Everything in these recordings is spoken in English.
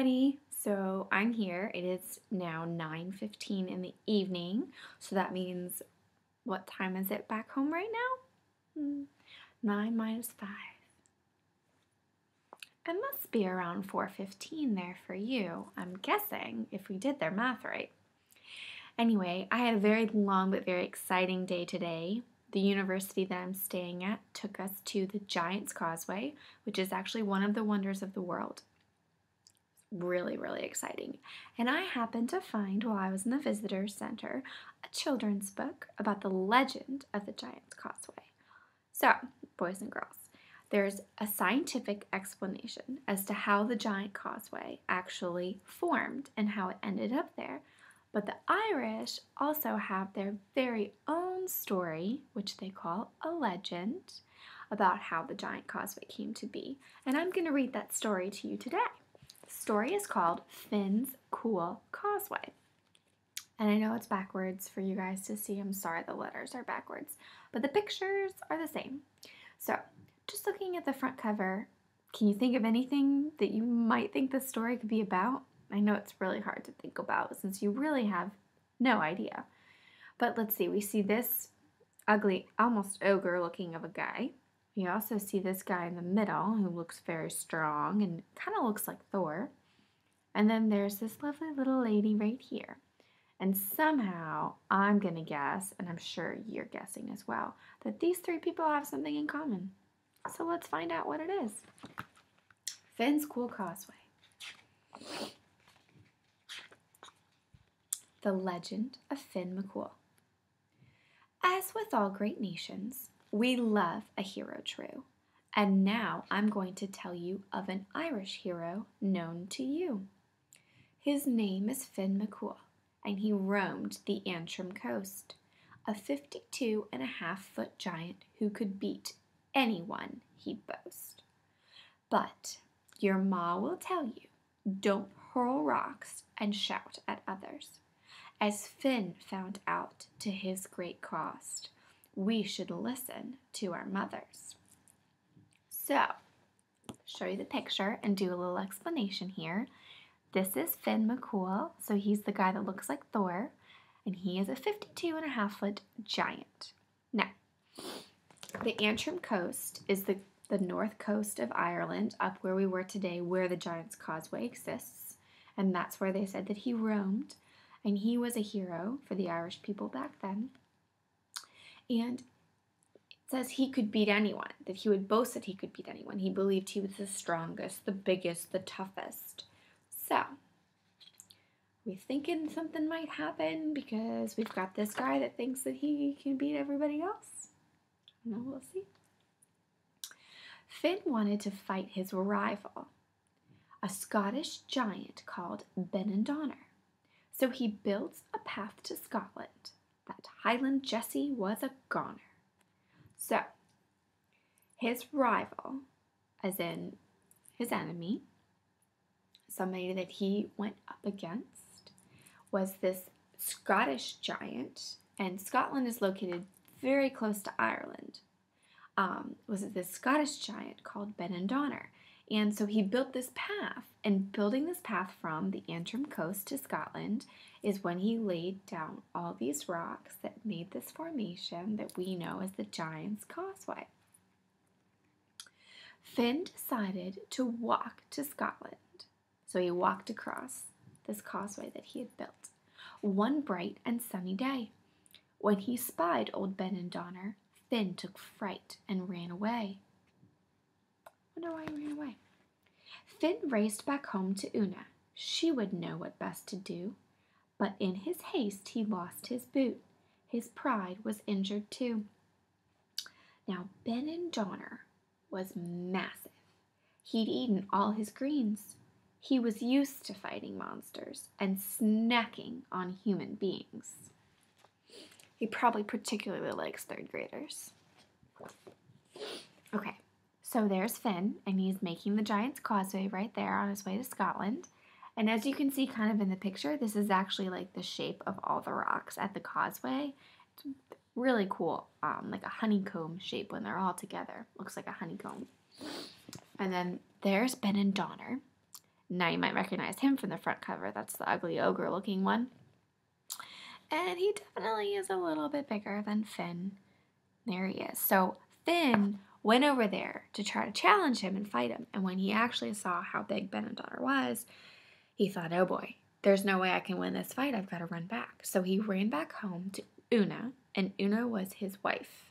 everybody. So I'm here. It is now 9:15 in the evening. So that means, what time is it back home right now? 9 minus 5. It must be around 4:15 there for you, I'm guessing, if we did their math right. Anyway, I had a very long but very exciting day today. The university that I'm staying at took us to the Giant's Causeway, which is actually one of the wonders of the world. Really, really exciting. And I happened to find, while I was in the visitor center, a children's book about the legend of the Giant's Causeway. So, boys and girls, there's a scientific explanation as to how the Giant Causeway actually formed and how it ended up there. But the Irish also have their very own story, which they call a legend, about how the Giant Causeway came to be. And I'm going to read that story to you today. The story is called Finn's Cool Causeway. And I know it's backwards for you guys to see. I'm sorry the letters are backwards, but the pictures are the same. So, just looking at the front cover, can you think of anything that you might think the story could be about? I know it's really hard to think about since you really have no idea. But let's see, we see this ugly, almost ogre looking of a guy. We also see this guy in the middle who looks very strong and kind of looks like Thor. And then there's this lovely little lady right here. And somehow, I'm going to guess, and I'm sure you're guessing as well, that these three people have something in common. So let's find out what it is. Finn's Cool Causeway. The Legend of Finn MacCool. As with all great nations, we love a hero true, and now I'm going to tell you of an Irish hero known to you. His name is Finn MacCool, and he roamed the Antrim coast, a 52.5-foot giant who could beat anyone he'd boast. But your ma will tell you, don't hurl rocks and shout at others, as Finn found out to his great cost. We should listen to our mothers. So, show you the picture and do a little explanation here. This is Finn MacCool, so he's the guy that looks like Thor, and he is a 52.5-foot giant. Now, the Antrim coast is the north coast of Ireland, up where we were today, where the Giant's Causeway exists, and that's where they said that he roamed, and he was a hero for the Irish people back then. And it says he could beat anyone, that he would boast that he could beat anyone. He believed he was the strongest, the biggest, the toughest. So, we're thinking something might happen because we've got this guy that thinks that he can beat everybody else. No, we'll see. Finn wanted to fight his rival, a Scottish giant called Benandonner. So he built a path to Scotland. That Highland Jesse was a goner. So, his rival, as in his enemy, somebody that he went up against, was this Scottish giant, and Scotland is located very close to Ireland. Was this Scottish giant called Benandonner. And so he built this path, and building this path from the Antrim coast to Scotland is when he laid down all these rocks that made this formation that we know as the Giant's Causeway. Finn decided to walk to Scotland, so he walked across this causeway that he had built one bright and sunny day. When he spied old Benandonner, Finn took fright and ran away. Wonder why he ran away. Finn raced back home to Una. She would know what best to do. But in his haste, he lost his boot. His pride was injured too. Now, Benandonner was massive. He'd eaten all his greens. He was used to fighting monsters and snacking on human beings. He probably particularly likes third graders. Okay. So there's Finn, and he's making the Giant's Causeway right there on his way to Scotland. And as you can see kind of in the picture, this is actually like the shape of all the rocks at the causeway. It's really cool, like a honeycomb shape when they're all together. Looks like a honeycomb. And then there's Benandonner, Now you might recognize him from the front cover. That's the ugly ogre looking one. And he definitely is a little bit bigger than Finn. There he is. So Finn went over there to try to challenge him and fight him. And when he actually saw how big Benendonner was, he thought, oh boy, there's no way I can win this fight. I've got to run back. So he ran back home to Una, and Una was his wife.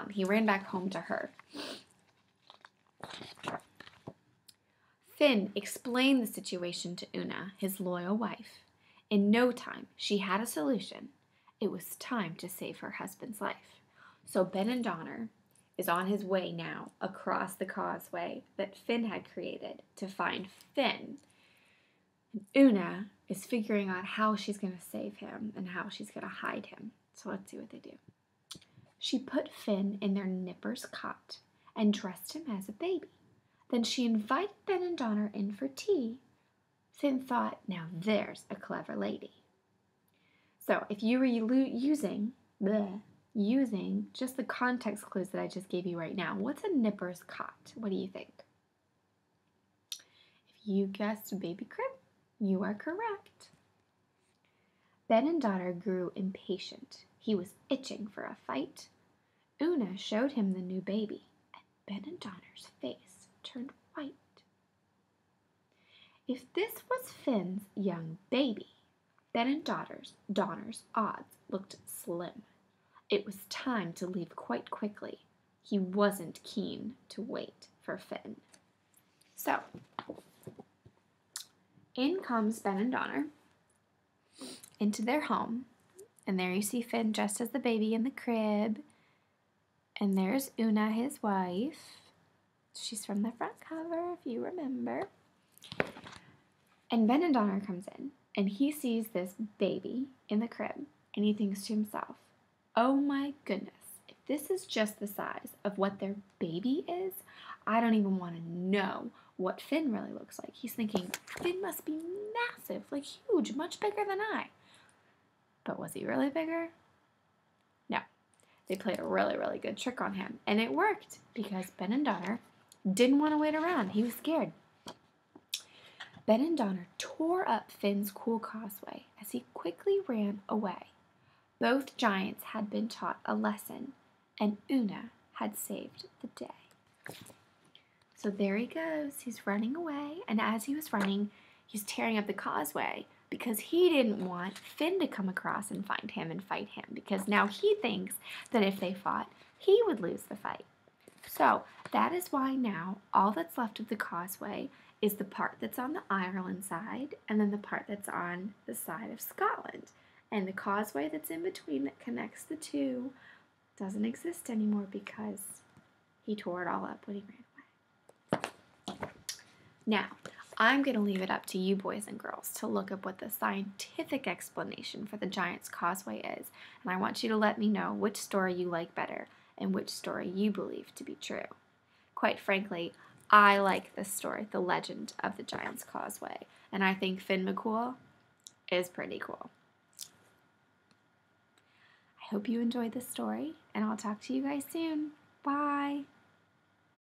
He ran back home to her. Finn explained the situation to Una, his loyal wife. In no time, she had a solution. It was time to save her husband's life. So Benendonner is on his way now across the causeway that Finn had created to find Finn. And Una is figuring out how she's going to save him and how she's going to hide him. So let's see what they do. She put Finn in their nipper's cot and dressed him as a baby. Then she invited Benendonner in for tea. Finn thought, now there's a clever lady. So if you were using just the context clues that I just gave you right now, what's a nipper's cot? What do you think? If you guessed baby crib, you are correct. Benendonner grew impatient. He was itching for a fight. Una showed him the new baby, and Benendonner's face turned white. If this was Finn's young baby, Benendonner's odds looked slim. It was time to leave quite quickly. He wasn't keen to wait for Finn. So, in comes Benendonner into their home, and there you see Finn dressed as the baby in the crib, and there's Una, his wife. She's from the front cover, if you remember. And Benendonner comes in, and he sees this baby in the crib, and he thinks to himself, oh my goodness, if this is just the size of what their baby is, I don't even want to know what Finn really looks like. He's thinking, Finn must be massive, like huge, much bigger than I. But was he really bigger? No. They played a really, really good trick on him, and it worked because Benendonner didn't want to wait around. He was scared. Benendonner tore up Finn's cool causeway as he quickly ran away. Both giants had been taught a lesson, and Una had saved the day. So there he goes. He's running away, and as he was running, he's tearing up the causeway because he didn't want Finn to come across and find him and fight him, because now he thinks that if they fought, he would lose the fight. So that is why now all that's left of the causeway is the part that's on the Ireland side and then the part that's on the side of Scotland. And the causeway that's in between that connects the two doesn't exist anymore because he tore it all up when he ran away. Now, I'm going to leave it up to you boys and girls to look up what the scientific explanation for the Giant's Causeway is, and I want you to let me know which story you like better and which story you believe to be true. Quite frankly, I like this story, The Legend of the Giant's Causeway, and I think Finn MacCool is pretty cool. I hope you enjoyed this story, and I'll talk to you guys soon. Bye!